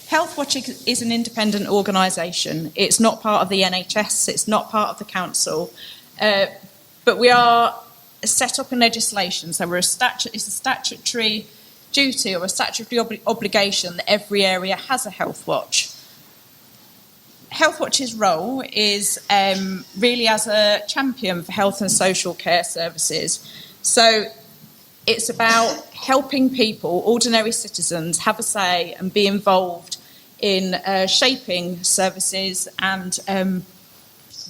Healthwatch is an independent organisation. It's not part of the NHS, it's not part of the council, but we are set up in legislation, so it's a statutory duty or a statutory obligation that every area has a Healthwatch. Healthwatch's role is really as a champion for health and social care services. So it's about helping people, ordinary citizens, have a say and be involved in shaping services and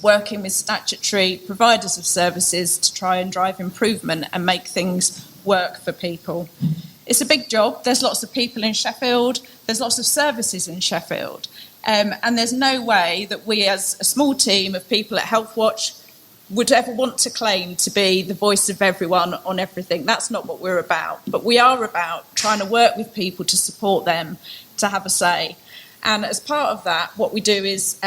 working with statutory providers of services to try and drive improvement and make things work for people. It's a big job. There's lots of people in Sheffield. There's lots of services in Sheffield. And there's no way that we as a small team of people at Healthwatch would ever want to claim to be the voice of everyone on everything. That's not what we're about. But we are about trying to work with people to support them to have a say. And as part of that, what we do is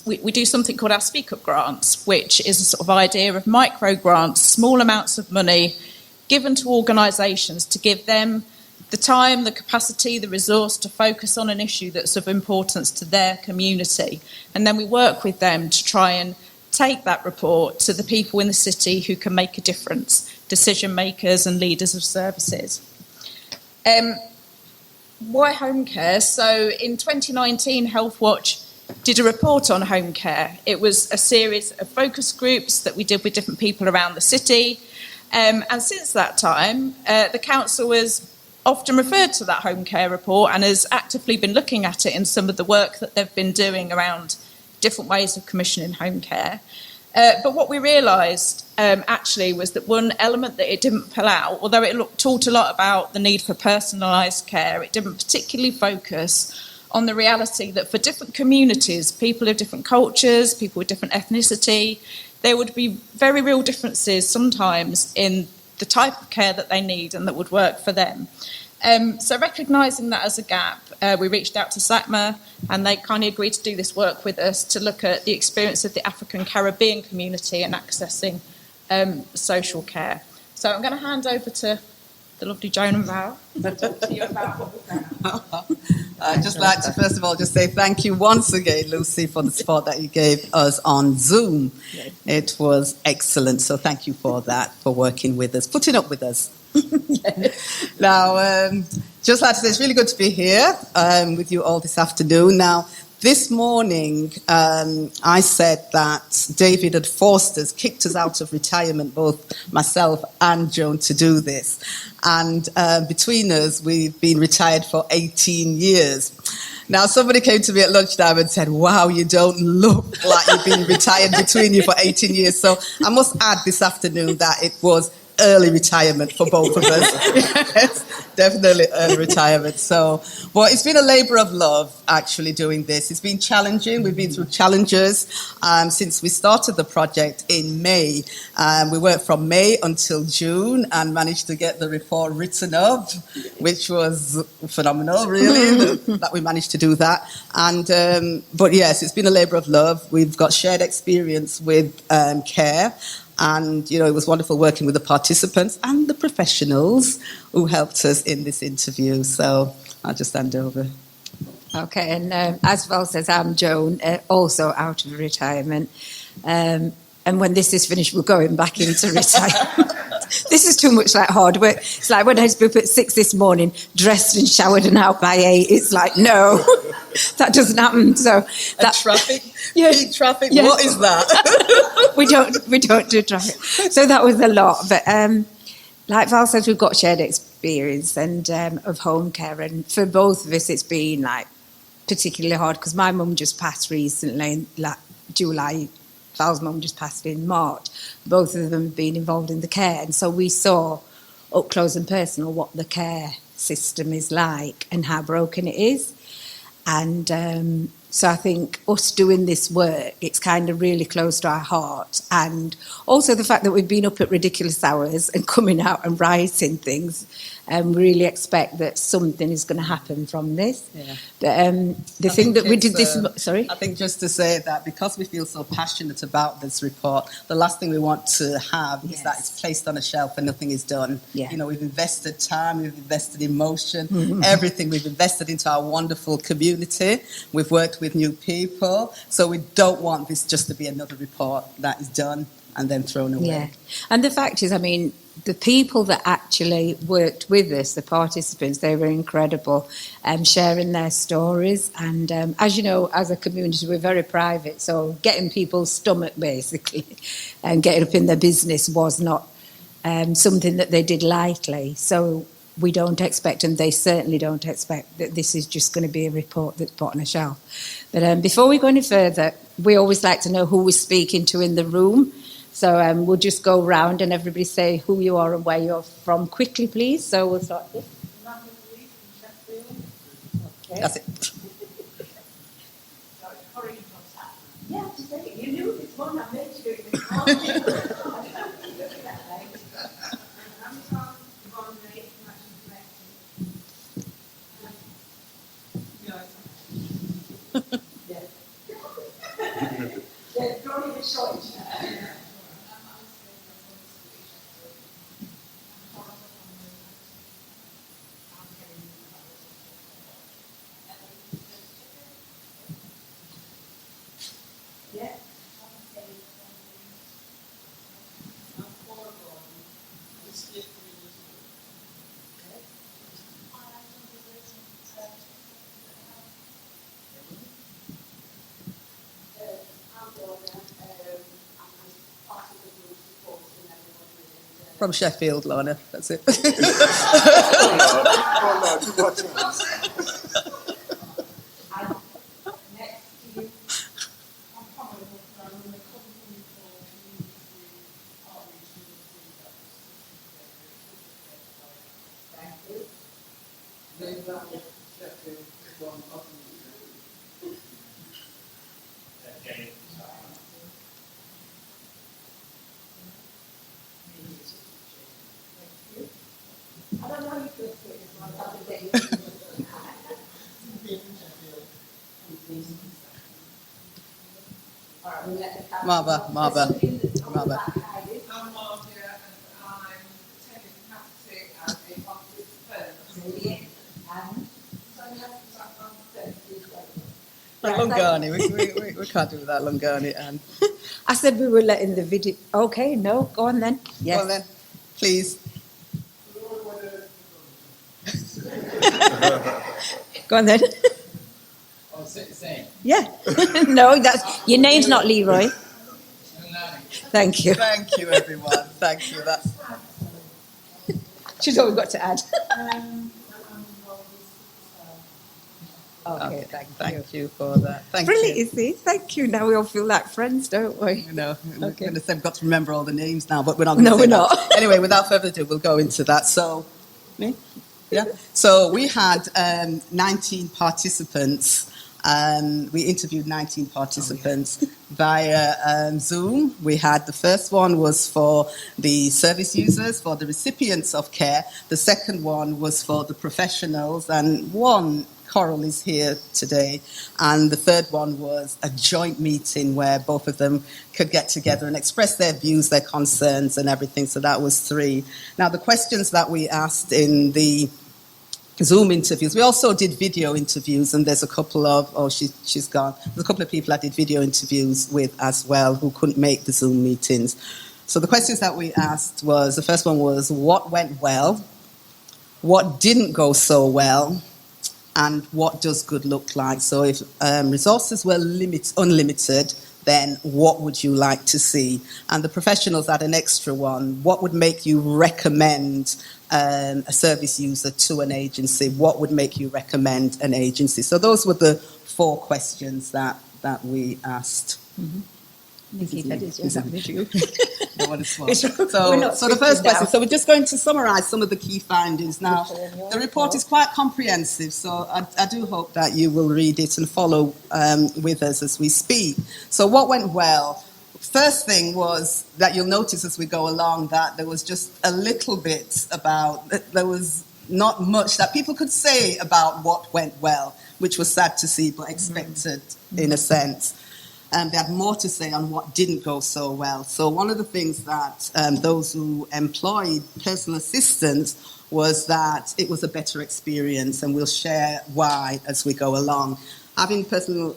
we do something called our Speak Up grants, which is a sort of idea of micro grants, small amounts of money given to organisations to give them the time, the capacity, the resource to focus on an issue that's of importance to their community. And then we work with them to try and take that report to the people in the city who can make a difference, decision makers and leaders of services. Why home care? So in 2019, Healthwatch did a report on home care. It was a series of focus groups that we did with different people around the city. And since that time, the council has often referred to that home care report and has actively been looking at it in some of the work that they've been doing around different ways of commissioning home care. But what we realised actually was that one element that it didn't pull out, although it talked a lot about the need for personalised care, it didn't particularly focus on the reality that for different communities, people of different cultures, people with different ethnicity, there would be very real differences sometimes in the type of care that they need and that would work for them. So recognising that as a gap, we reached out to SACMA and they kindly agreed to do this work with us to look at the experience of the African Caribbean community and accessing social care. So I'm going to hand over to the lovely Joan and Val to talk to you about what we've done. I'd just like to first of all just say thank you once again, Lucy, for the support that you gave us on Zoom. It was excellent, so thank you for that, for working with us, putting up with us. Now, just like to say, it's really good to be here with you all this afternoon. Now, this morning, I said that David had forced us, kicked us out of retirement, both myself and Joan, to do this. And between us, we've been retired for 18 years. Now, somebody came to me at lunchtime and said, wow, you don't look like you've been retired between you for 18 years. So I must add this afternoon that it was early retirement for both of us. Yes, definitely early retirement. So, well, it's been a labour of love, actually, doing this. It's been challenging. We've been through challenges since we started the project in May. We worked from May until June and managed to get the report written up, which was phenomenal, really, that we managed to do that. And but yes, it's been a labour of love. We've got shared experience with care. And, you know, it was wonderful working with the participants and the professionals who helped us in this interview. So I'll just hand over. Okay, and as Val says, I'm Joan, also out of retirement. And when this is finished, we're going back into retirement. This is too much like hard work. It's like when I was up at 6 this morning, dressed and showered and out by 8. It's like, no, that doesn't happen. So that traffic, yeah, peak traffic. Yeah. What is that? we don't do traffic. So that was a lot. But like Val said, we've got shared experience and of home care, and for both of us, it's been like particularly hard because my mum just passed recently, like July. Val's mum just passed in March. Both of them have been involved in the care, and so we saw up close and personal what the care system is like and how broken it is. And So I think us doing this work, it's kind of really close to our heart. And also the fact that we've been up at ridiculous hours and coming out and writing things, and really expect that something is going to happen from this. Yeah. The thing that we did this... sorry? I think just to say that because we feel so passionate about this report, the last thing we want to have is that it's placed on a shelf and nothing is done. Yeah. You know, we've invested time, we've invested emotion, everything. We've invested into our wonderful community. We've worked with new people. So we don't want this just to be another report that is done and then thrown away. Yeah. And the fact is, I mean, the people that actually worked with us, the participants, they were incredible, sharing their stories. And as you know, as a community, we're very private. So getting people's stomach, basically, and getting up in their business was not something that they did lightly. So we don't expect, and they certainly don't expect, that this is just going to be a report that's put on a shelf. But before we go any further, we always like to know who we're speaking to in the room. So we'll just go round and everybody say who you are and where you're from quickly, please. So we'll start here. Okay. That's it. Yeah, just say it. You knew this one. I made you do it this morning. From Sheffield, Lorna. That's it. Marva. I'm Marvia and I'm attending capacity as a participant. Lungani, we can't do that, Lungani. And I said we were letting the video... Okay, no, go on then. Yes. Go on then, please. Go on then. Oh, same. Yeah. No, that's... Your name's not Leroy. Thank you. Thank you, everyone. Thank you. That's... She's all we've got to add. Okay, thank you for that. Thank Brilliant, you. you see. Thank you. Now we all feel like friends, don't we? You know, Okay. we're going to say we've got to remember all the names now, but we're not going to No, say we're that. not. Anyway, without further ado, we'll go into that. So, me? Yeah. So we had 19 participants. We interviewed 19 participants via Zoom. We had the first one was for the service users, for the recipients of care. The second one was for the professionals, and one Coral is here today. And the third one was a joint meeting where both of them could get together and express their views, their concerns, and everything. So that was 3. Now, the questions that we asked in the Zoom interviews. We also did video interviews, and there's a couple of, she's gone. There's a couple of people I did video interviews with as well who couldn't make the Zoom meetings. So the questions that we asked was, the first one was, what went well? What didn't go so well? And what does good look like? So if resources were unlimited, then what would you like to see? And the professionals had an extra one. What would make you recommend a service user to an agency? What would make you recommend an agency? So those were the 4 questions that we asked. Mm-hmm. Nikki said it's just that video. No one is smart. We're So not the first scripted question. now. So we're just going to summarise some of the key findings. Now, the report is quite comprehensive, so I do hope that you will read it and follow with us as we speak. So what went well? First thing was that you'll notice as we go along that there was just a little bit there was not much that people could say about what went well, which was sad to see, but expected in a sense. They had more to say on what didn't go so well. So one of the things that those who employed personal assistants was that it was a better experience, and we'll share why as we go along. Having personal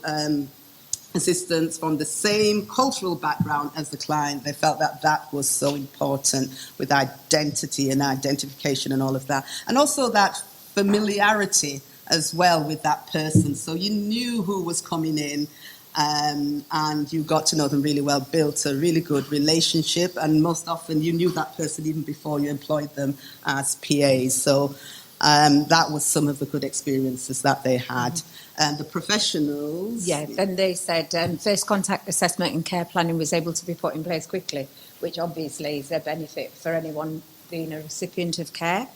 assistants from the same cultural background as the client, they felt that that was so important with identity and identification and all of that. And also that familiarity as well with that person. So you knew who was coming in, and you got to know them really well, built a really good relationship, and most often you knew that person even before you employed them as PAs. So that was some of the good experiences that they had. And the professionals... Yeah, then they said first contact assessment and care planning was able to be put in place quickly, which obviously is a benefit for anyone being a recipient of care.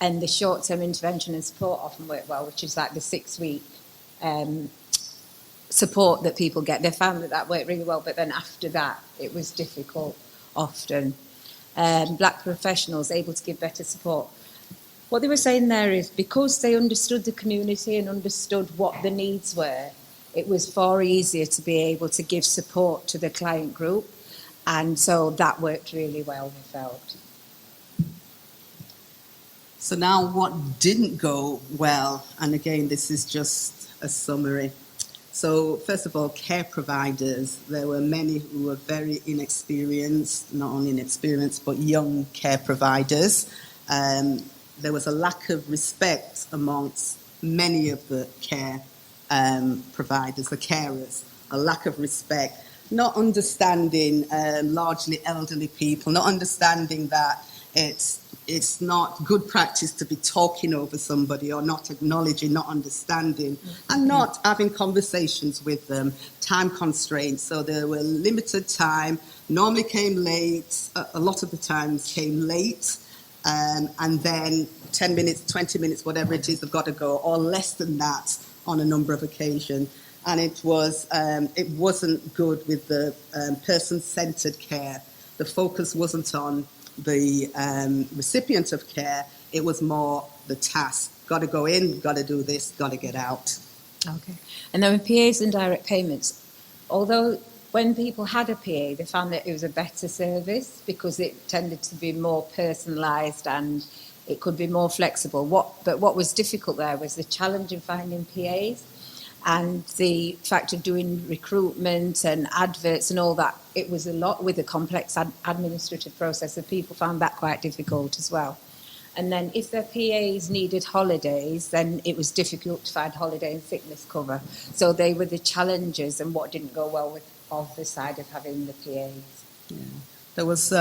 And the short-term intervention and support often work well, which is like the 6-week support that people get. They found that worked really well, but then after that, it was difficult often. Black professionals able to give better support. What they were saying there is because they understood the community and understood what the needs were, it was far easier to be able to give support to the client group. And so that worked really well, we felt. So now what didn't go well, and again, this is just a summary. So first of all, care providers. There were many who were very inexperienced, not only inexperienced, but young care providers. There was a lack of respect amongst many of the care providers, the carers, a lack of respect, not understanding largely elderly people, not understanding that it's not good practice to be talking over somebody or not acknowledging, not understanding, and not having conversations with them. Time constraints, so there were limited time, normally came late, a lot of the times came late, and then 10 minutes, 20 minutes, whatever it is, they've got to go, or less than that on a number of occasions. And it wasn't good with the person-centred care. The focus wasn't on the recipient of care, it was more the task. Got to go in, got to do this, got to get out. Okay. And then with PAs and direct payments, although when people had a PA, they found that it was a better service because it tended to be more personalised and it could be more flexible. But what was difficult there was the challenge in finding PAs and the fact of doing recruitment and adverts and all that. It was a lot with a complex administrative process, and people found that quite difficult as well. And then if their PAs needed holidays, then it was difficult to find holiday and sickness cover. So they were the challenges and what didn't go well with the side of having the PAs. Yeah. There was,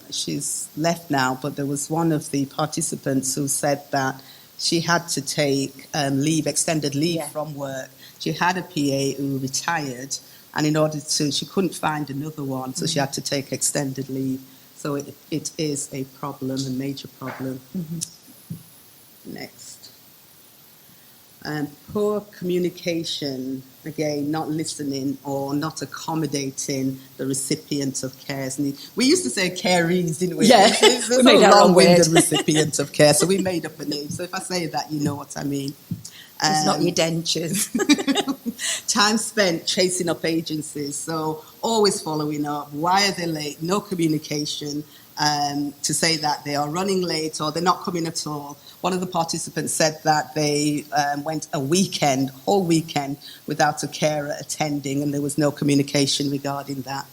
she's left now, but there was one of the participants who said that she had to take leave, extended leave from work. She had a PA who retired, and in order to, she couldn't find another one, so she had to take extended leave. So it is a problem, a major problem. Next. Poor communication, again, not listening or not accommodating the recipient of care's needs. We used to say carees, didn't we? Yeah, It's we made a our own long-winded word. recipient of care, so we made up a name. So if I say that, you know what I mean. It's not your dentures. Time spent chasing up agencies, so always following up. Why are they late? No communication to say that they are running late or they're not coming at all. One of the participants said that they went a whole weekend, without a carer attending, and there was no communication regarding that.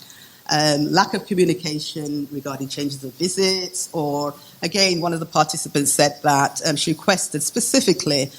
Lack of communication regarding changes of visits, or again, one of the participants said that she requested specifically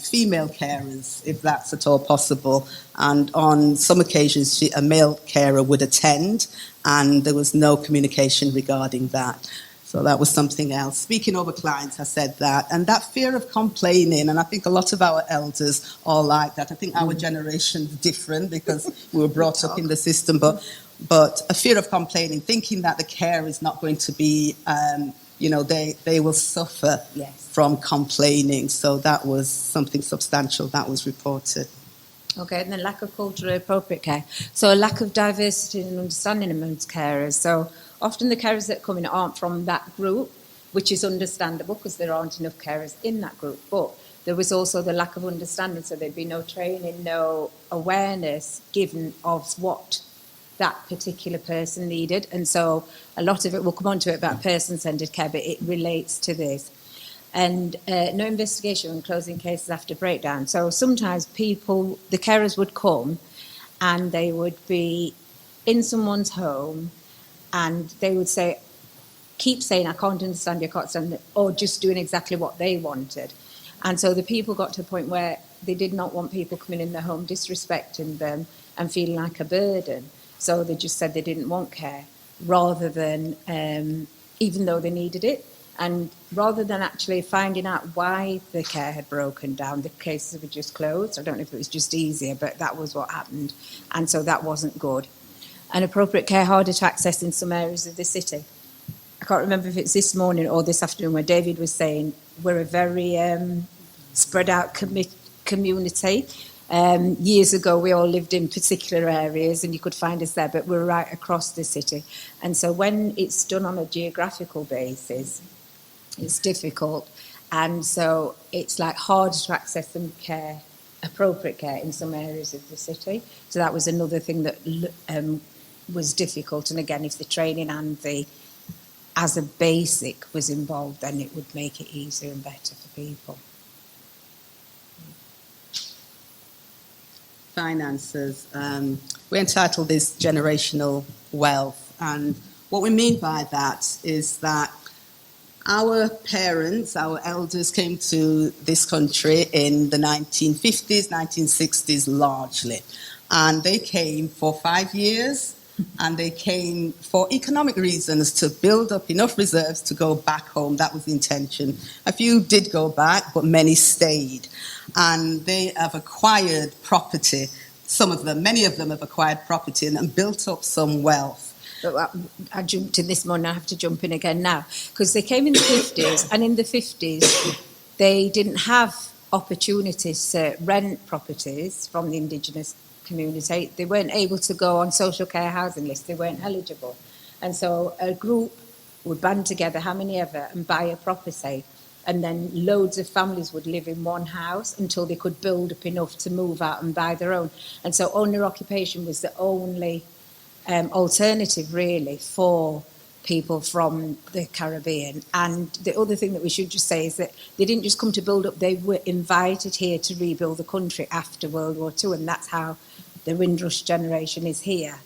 female carers, if that's at all possible, and on some occasions a male carer would attend, and there was no communication regarding that. So that was something else. Speaking over clients, I said that. And that fear of complaining, and I think a lot of our elders are like that. I think our generation's different because we were brought up in the system, but but a fear of complaining, thinking that the care is not going to be, they will suffer Yes. from complaining. So that was something substantial that was reported. Okay, and then lack of culturally appropriate care. So a lack of diversity and understanding amongst carers. So often the carers that come in aren't from that group, which is understandable because there aren't enough carers in that group. But there was also the lack of understanding, so there'd be no training, no awareness given of what that particular person needed. And so a lot of it, we'll come on to it about person-centred care, but it relates to this. And no investigation when closing cases after breakdown. So sometimes the carers would come and they would be in someone's home and they would keep saying, I can't understand you, I can't understand it, or just doing exactly what they wanted. And so the people got to a point where they did not want people coming in their home disrespecting them and feeling like a burden. So they just said they didn't want care, rather than, even though they needed it, and rather than actually finding out why the care had broken down, the cases were just closed. I don't know if it was just easier, but that was what happened. And so that wasn't good. And appropriate care harder to access in some areas of the city. I can't remember if it's this morning or this afternoon where David was saying we're a very spread out community. Years ago, we all lived in particular areas and you could find us there, but we're right across the city. And so when it's done on a geographical basis, it's difficult. And so it's like hard to access some care, appropriate care in some areas of the city. So that was another thing that was difficult. And again, if the training and as a basic was involved, then it would make it easier and better for people. Finances. We entitled this generational wealth. And what we mean by that is that our parents, our elders came to this country in the 1950s, 1960s largely. And they came for 5 years, and they came for economic reasons to build up enough reserves to go back home. That was the intention. A few did go back, but many stayed. And they have acquired property. Many of them have acquired property and built up some wealth. But I jumped in this morning, I have to jump in again now, because they came in the 50s, and in the 50s they didn't have opportunities to rent properties from the indigenous community. They weren't able to go on social care housing lists, they weren't eligible. And so a group would band together, how many ever, and buy a property. And then loads of families would live in one house until they could build up enough to move out and buy their own. And so owner occupation was the only alternative really for people from the Caribbean. And the other thing that we should just say is that they didn't just come to build up, they were invited here to rebuild the country after World War II, and that's how the Windrush generation is here.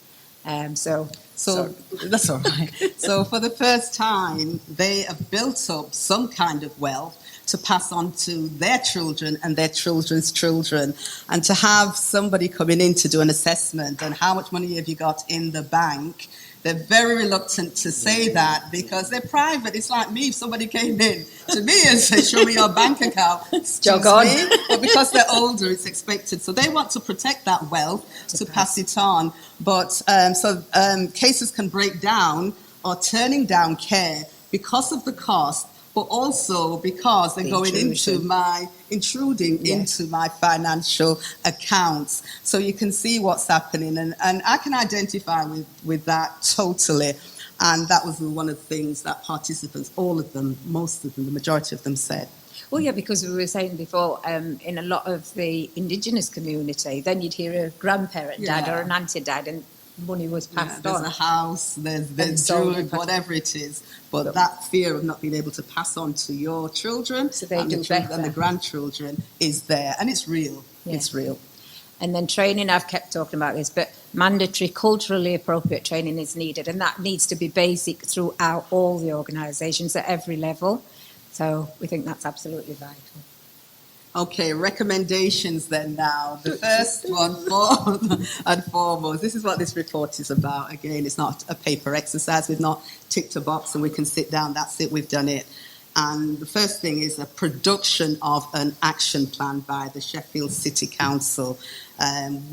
So that's all right. So for the first time, they have built up some kind of wealth to pass on to their children and their children's children. And to have somebody coming in to do an assessment and how much money have you got in the bank, they're very reluctant to say that because they're private. It's like me, if somebody came in to me and said, show me your bank account. Jog on. But because they're older, it's expected. So they want to protect that wealth to pass it on. But cases can break down or turning down care because of the cost, but also because they're intruding into my financial accounts. So you can see what's happening, and I can identify with that totally. And that was one of the things that participants, all of them, most of them, the majority of them said. Well, yeah, because we were saying before, in a lot of the indigenous community, then you'd hear a grandparent died or an auntie died, and money was passed on. There's a house, there's jewelry, whatever it is. But that fear of not being able to pass on to your children and the grandchildren is there. And it's real. Yeah. It's real. And then training, I've kept talking about this, but mandatory culturally appropriate training is needed. And that needs to be basic throughout all the organisations at every level. So we think that's absolutely vital. Okay, recommendations then now. The first one, and foremost, this is what this report is about. Again, it's not a paper exercise. We've not ticked a box and we can sit down. That's it, we've done it. And the first thing is a production of an action plan by the Sheffield City Council.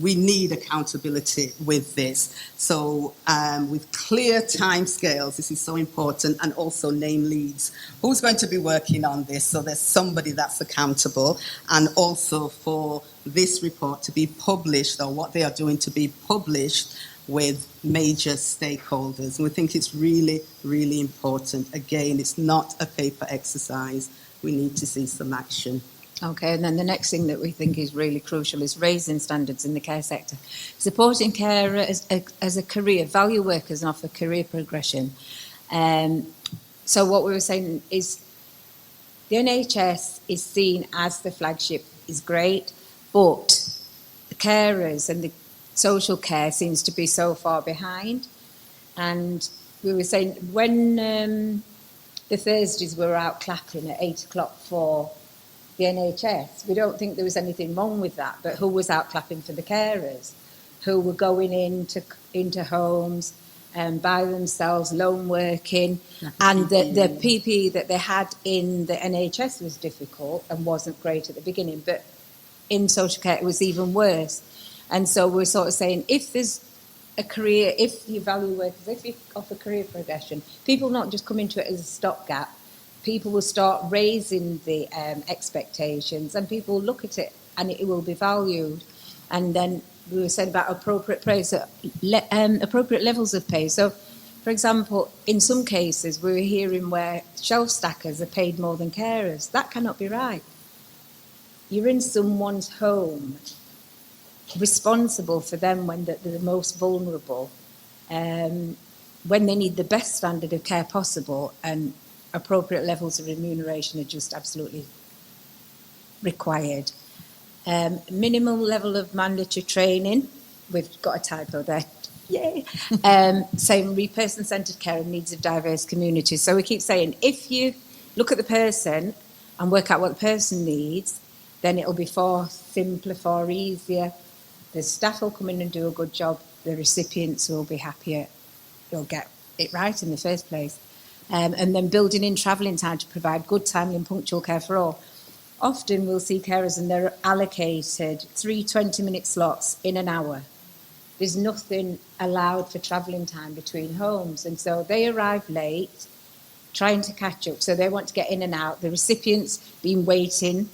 We need accountability with this. So with clear timescales, this is so important, and also name leads. Who's going to be working on this? So there's somebody that's accountable, and also for this report to be published, or what they are doing to be published, with major stakeholders. And we think it's really, really important. Again, it's not a paper exercise. We need to see some action. Okay, and then the next thing that we think is really crucial is raising standards in the care sector. Supporting care as a career, value workers and offer career progression. So what we were saying is the NHS is seen as the flagship, is great, but the carers and the social care seems to be so far behind. And we were saying when the Thursdays were out clapping at 8 o'clock for the NHS, we don't think there was anything wrong with that, but who was out clapping for the carers, who were going into homes by themselves, lone working, and the PPE that they had in the NHS was difficult and wasn't great at the beginning, but in social care it was even worse. And so we're sort of saying, if there's a career, if you value workers, if you offer career progression, people not just come into it as a stopgap, people will start raising the expectations, and people will look at it and it will be valued. And then we were saying about appropriate pay, so, appropriate levels of pay. So, for example, in some cases we were hearing where shelf stackers are paid more than carers. That cannot be right. You're in someone's home, responsible for them when they're the most vulnerable, when they need the best standard of care possible, and appropriate levels of remuneration are just absolutely required. Minimal level of mandatory training, we've got a typo there, yay. Saying person-centred care and needs of diverse communities. So we keep saying, if you look at the person and work out what the person needs, then it'll be far simpler, far easier. The staff will come in and do a good job. The recipients will be happier. They'll get it right in the first place. And then building in travelling time to provide good, timely and punctual care for all. Often we'll see carers and they're allocated 3 20-minute slots in an hour. There's nothing allowed for travelling time between homes. And so they arrive late, trying to catch up. So they want to get in and out. The recipients been waiting.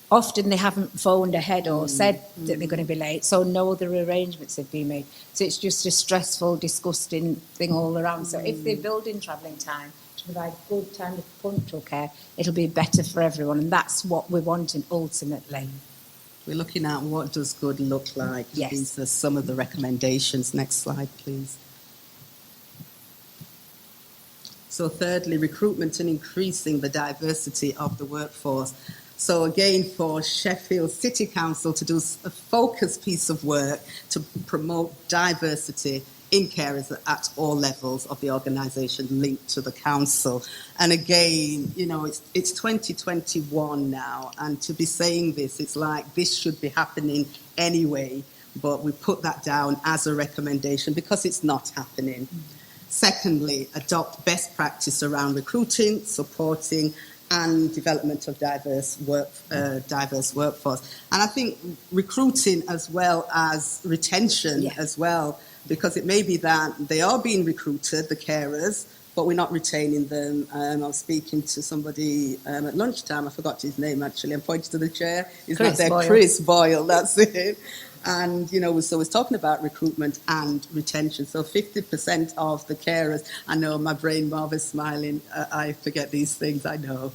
Often they haven't phoned ahead or said that they're going to be late, so no other arrangements have been made. So it's just a stressful, disgusting thing all around. So if they build in travelling time to provide good time of punctual care, it'll be better for everyone, and that's what we're wanting ultimately. We're looking at what does good look like. Yes. These are some of the recommendations. Next slide, please. So thirdly, recruitment and increasing the diversity of the workforce. So again, for Sheffield City Council to do a focused piece of work to promote diversity in carers at all levels of the organisation linked to the council. And again, you know, it's 2021 now, and to be saying this, it's like this should be happening anyway, but we put that down as a recommendation because it's not happening. Secondly, adopt best practice around recruiting, supporting and development of diverse workforce. And I think recruiting as well as retention as well, because it may be that they are being recruited, the carers, but we're not retaining them. I was speaking to somebody at lunchtime, I forgot his name actually, I'm pointing to the chair. He's not there, Chris Boyle, that's it. And, you know, so I was talking about recruitment and retention. So 50% of the carers, I know my brain, Marva's smiling, I forget these things, I know,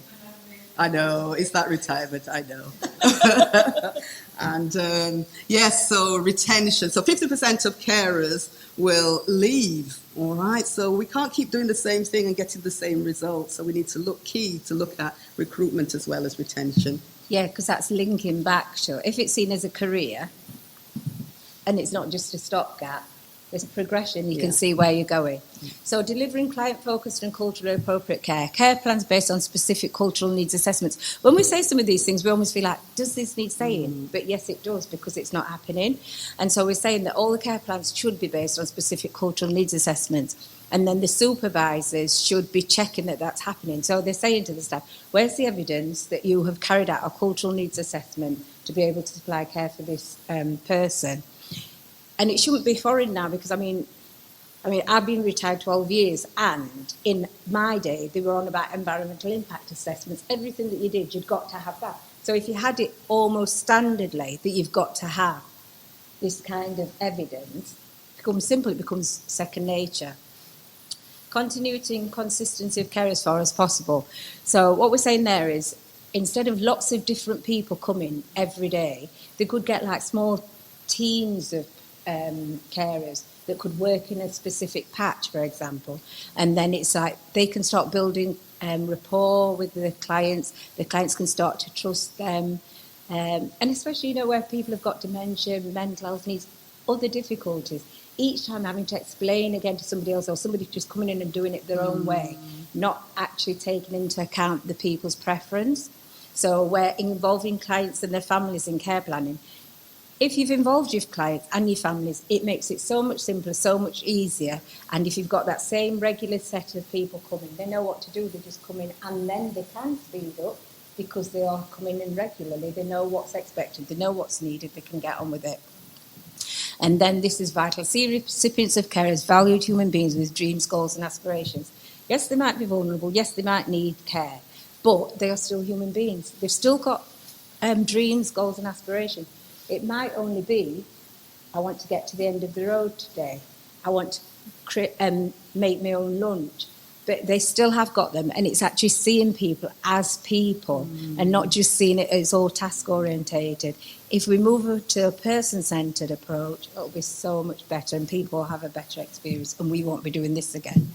it's that retirement, I know. And yes, so retention. So 50% of carers will leave, all right? So we can't keep doing the same thing and getting the same results. So we need to look at recruitment as well as retention. Yeah, because that's linking back, sure. If it's seen as a career, and it's not just a stopgap, there's progression, you can see where you're going. So delivering client-focused and culturally appropriate care. Care plans based on specific cultural needs assessments. When we say some of these things, we almost feel like, does this need saying? But yes, it does, because it's not happening. And so we're saying that all the care plans should be based on specific cultural needs assessments. And then the supervisors should be checking that that's happening. So they're saying to the staff, where's the evidence that you have carried out a cultural needs assessment to be able to supply care for this person? And it shouldn't be foreign now, because I mean, I've been retired 12 years, and in my day, they were on about environmental impact assessments. Everything that you did, you'd got to have that. So if you had it almost standardly that you've got to have this kind of evidence, it becomes simple, it becomes second nature. Continuity and consistency of care as far as possible. So what we're saying there is, instead of lots of different people coming every day, they could get like small teams of carers that could work in a specific patch, for example, and then it's like they can start building rapport with the clients can start to trust them, and especially, you know, where people have got dementia, mental health needs, other difficulties, each time having to explain again to somebody else, or somebody just coming in and doing it their own way, not actually taking into account the people's preference. So we're involving clients and their families in care planning. If you've involved your clients and your families, it makes it so much simpler, so much easier. And if you've got that same regular set of people coming, they know what to do. They just come in, and then they can speed up because they are coming in regularly. They know what's expected. They know what's needed. They can get on with it. And then this is vital. See recipients of care as valued human beings with dreams, goals and aspirations. Yes, they might be vulnerable. Yes, they might need care. But they are still human beings. They've still got dreams, goals and aspirations. It might only be, I want to get to the end of the road today. I want to make my own lunch. But they still have got them, and it's actually seeing people as people and not just seeing it as all task-orientated. If we move to a person-centred approach, it'll be so much better, and people will have a better experience, and we won't be doing this again.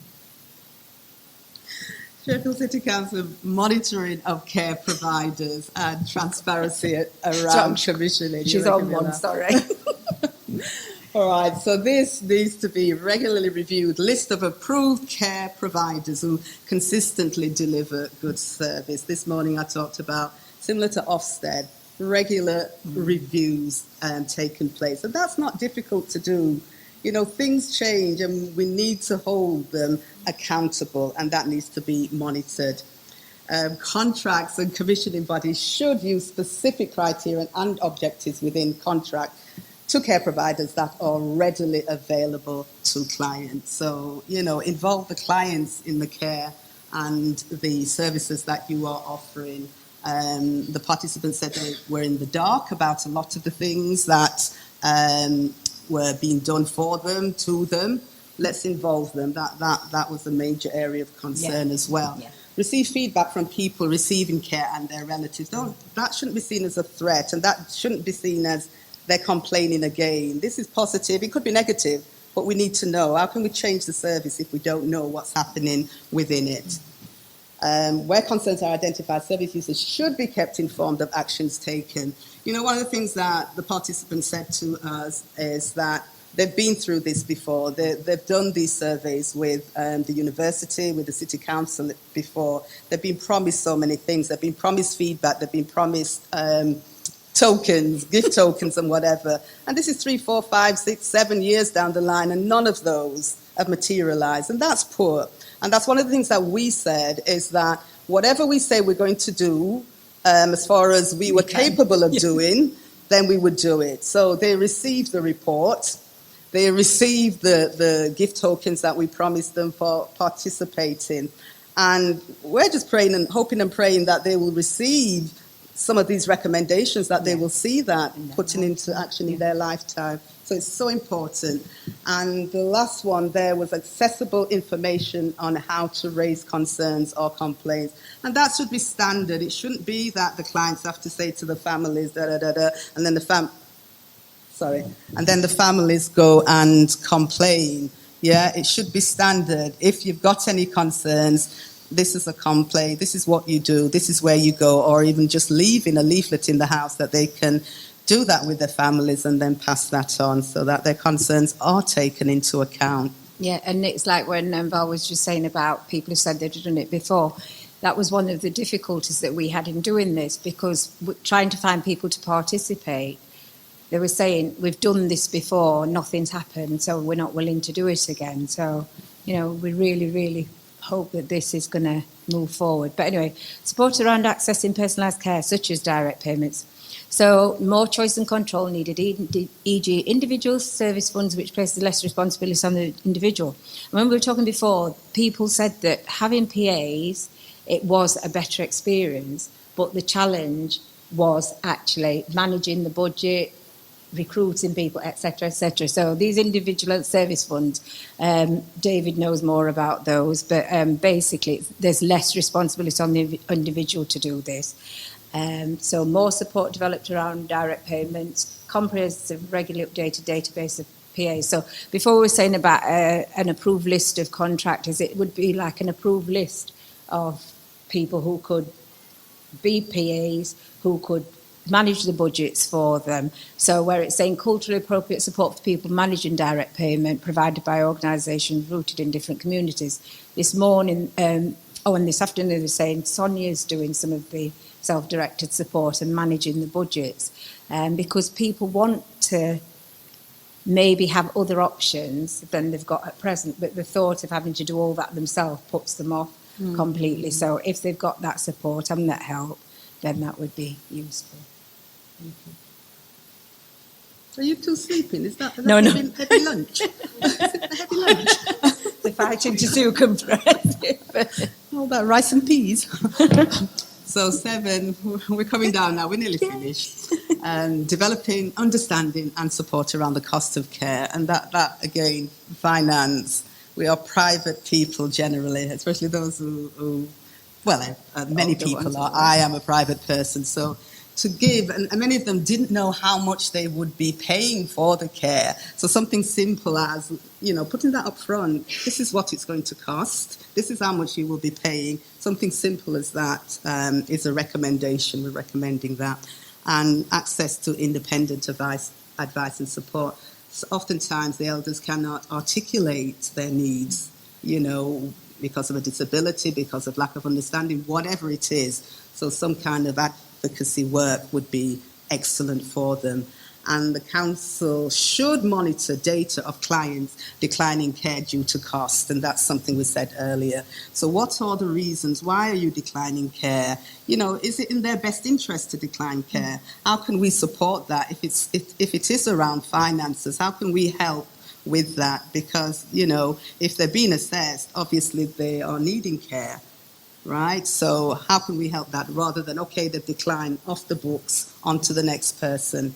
Sheffield City Council monitoring of care providers and transparency around commissioning. She's on one, sorry. All right, so this needs to be regularly reviewed. List of approved care providers who consistently deliver good service. This morning I talked about, similar to Ofsted, regular reviews taking place. And that's not difficult to do. You know, things change and we need to hold them accountable, and that needs to be monitored. Contracts and commissioning bodies should use specific criteria and objectives within contract to care providers that are readily available to clients. So, you know, involve the clients in the care and the services that you are offering. The participants said they were in the dark about a lot of the things that were being done for them, to them. Let's involve them. That was a major area of concern as well. Yeah. Receive feedback from people receiving care and their relatives. That shouldn't be seen as a threat, and that shouldn't be seen as they're complaining again. This is positive. It could be negative, but we need to know. How can we change the service if we don't know what's happening within it? Where concerns are identified, service users should be kept informed of actions taken. You know, one of the things that the participants said to us is that they've been through this before. They've done these surveys with the university, with the city council before. They've been promised so many things. They've been promised feedback. They've been promised tokens, gift tokens and whatever. And this is 3, 4, 5, 6, 7 years down the line, and none of those have materialized. And that's poor. And that's one of the things that we said, is that whatever we say we're going to do, as far as we were capable of doing, then we would do it. So they received the report. They received the gift tokens that we promised them for participating. And we're just praying and hoping and praying that they will receive some of these recommendations, that they will see that putting into action in their lifetime. So it's so important. And the last one there was accessible information on how to raise concerns or complaints. And that should be standard. It shouldn't be that the clients have to say to the families, and then the families go and complain. Yeah, it should be standard. If you've got any concerns, this is a complaint, this is what you do, this is where you go, or even just leaving a leaflet in the house that they can do that with their families and then pass that on so that their concerns are taken into account. Yeah, and it's like when Val was just saying about people who said they'd done it before. That was one of the difficulties that we had in doing this, because trying to find people to participate, they were saying, we've done this before, nothing's happened, so we're not willing to do it again. So we really, really hope that this is going to move forward. But anyway, support around accessing personalised care, such as direct payments. So more choice and control needed, e.g. individual service funds, which places less responsibility on the individual. And when we were talking before, people said that having PAs, it was a better experience, but the challenge was actually managing the budget, recruiting people, etc., etc. So these individual service funds, David knows more about those, but basically there's less responsibility on the individual to do this. So more support developed around direct payments, comprehensive, regularly updated database of PAs. So before we were saying about an approved list of contractors, it would be like an approved list of people who could be PAs, who could manage the budgets for them. So where it's saying culturally appropriate support for people managing direct payment provided by organisations rooted in different communities. This morning, and this afternoon they were saying Sonia's doing some of the self-directed support and managing the budgets, because people want to maybe have other options than they've got at present, but the thought of having to do all that themselves puts them off completely. So if they've got that support and that help, then that would be useful. Are you two sleeping? Is that No. heavy lunch? Is it a heavy lunch? The fighting to do compressive. All that rice and peas. So 7, we're coming down now, we're nearly finished. Developing understanding and support around the cost of care. And that again, finance. We are private people generally, especially those who many people are. I am a private person, so to give, and many of them didn't know how much they would be paying for the care. So something simple as, putting that up front, this is what it's going to cost, this is how much you will be paying. Something simple as that is a recommendation. We're recommending that. And access to independent advice and support. So oftentimes the elders cannot articulate their needs, because of a disability, because of lack of understanding, whatever it is. So some kind of advocacy work would be excellent for them. And the council should monitor data of clients declining care due to cost, and that's something we said earlier. So what are the reasons? Why are you declining care? Is it in their best interest to decline care? How can we support that? If it is around finances, how can we help with that? Because, if they're being assessed, obviously they are needing care, right? So how can we help that rather than, okay, they've declined off the books onto the next person?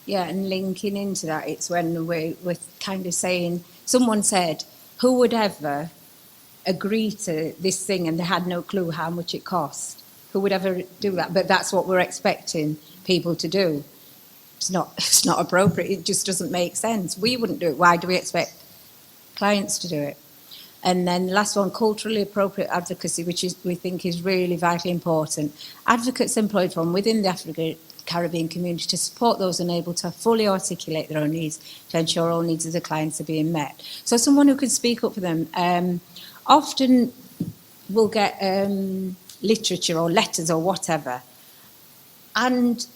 Yeah, and linking into that, it's when we're kind of saying, someone said, who would ever agree to this thing and they had no clue how much it cost? Who would ever do that? But that's what we're expecting people to do. It's not appropriate. It just doesn't make sense. We wouldn't do it. Why do we expect clients to do it? And then the last one, culturally appropriate advocacy, which we think is really vitally important. Advocates employed from within the African-Caribbean community to support those unable to fully articulate their own needs, to ensure all needs of the clients are being met. So someone who can speak up for them. Often we'll get literature or letters or whatever, and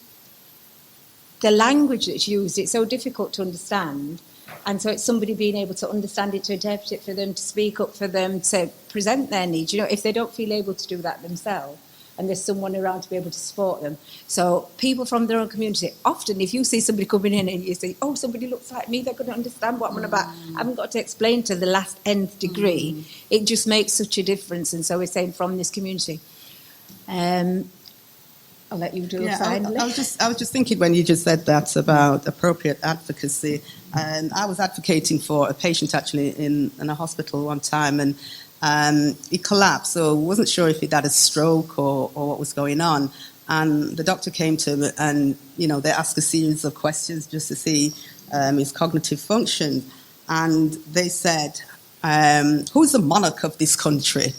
the language that's used, it's so difficult to understand. And so it's somebody being able to understand it, to interpret it for them, to speak up for them, to present their needs. If they don't feel able to do that themselves, and there's someone around to be able to support them. So people from their own community, often if you see somebody coming in and you say, oh, somebody looks like me, they're going to understand what I'm on about. I haven't got to explain to the last nth degree. It just makes such a difference. And so we're saying from this community. I'll let you do it finally. I was just thinking when you just said that about appropriate advocacy. I was advocating for a patient actually in a hospital one time, and he collapsed, so wasn't sure if he'd had a stroke or what was going on. And the doctor came to him and, they asked a series of questions just to see his cognitive function. And they said, who's the monarch of this country?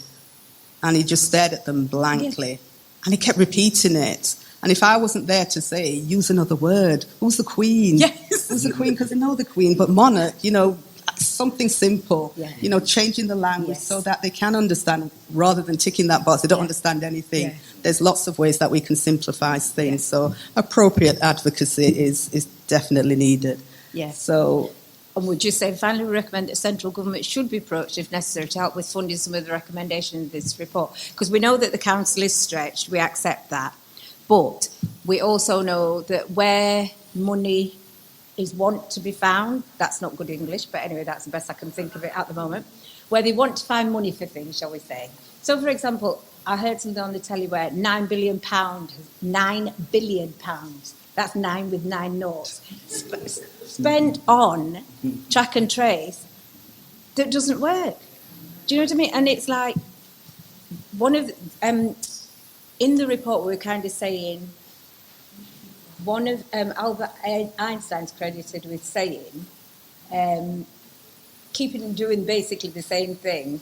And he just stared at them blankly. Yeah. And he kept repeating it. And if I wasn't there to say, use another word, who's the queen? Yes. Who's the queen? Because they know the queen. But monarch, something simple, changing the language so that they can understand rather than ticking that box. They don't understand anything. Yeah. There's lots of ways that we can simplify things. So appropriate advocacy is definitely needed. Yes. So And we're just saying, finally, we recommend that central government should be approached, if necessary, to help with funding some of the recommendations of this report. Because we know that the council is stretched, we accept that. But we also know that where money is want to be found, that's not good English, but anyway, that's the best I can think of it at the moment, where they want to find money for things, shall we say. So, for example, I heard something on the telly where £9 billion, £9 billion, that's 9 with 9 noughts, spent on track and trace that doesn't work. Do you know what I mean? And it's like, one of the, in the report we were kind of saying, one of Albert Einstein's credited with saying, keeping and doing basically the same thing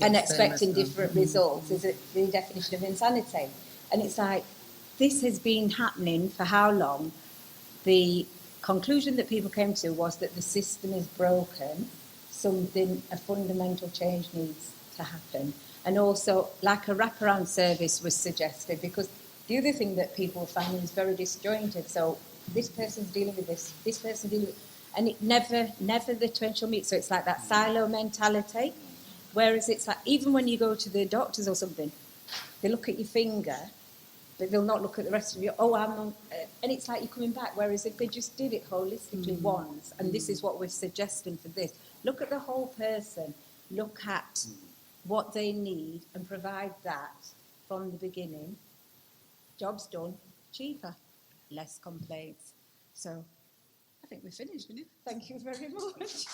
and expecting different results is the definition of insanity. And it's like, this has been happening for how long? The conclusion that people came to was that the system is broken, a fundamental change needs to happen. And also, like a wraparound service was suggested, because the other thing that people are finding is very disjointed. So this person's dealing with this person's dealing with, and it never the two shall meet. So it's like that silo mentality. Whereas it's like, even when you go to the doctors or something, they look at your finger, but they'll not look at the rest of you. Oh, I'm on, and it's like you're coming back. Whereas if they just did it holistically once, and this is what we're suggesting for this, look at the whole person, look at what they need and provide that from the beginning. Job's done, cheaper, less complaints. So I think we're finished. Thank you very much.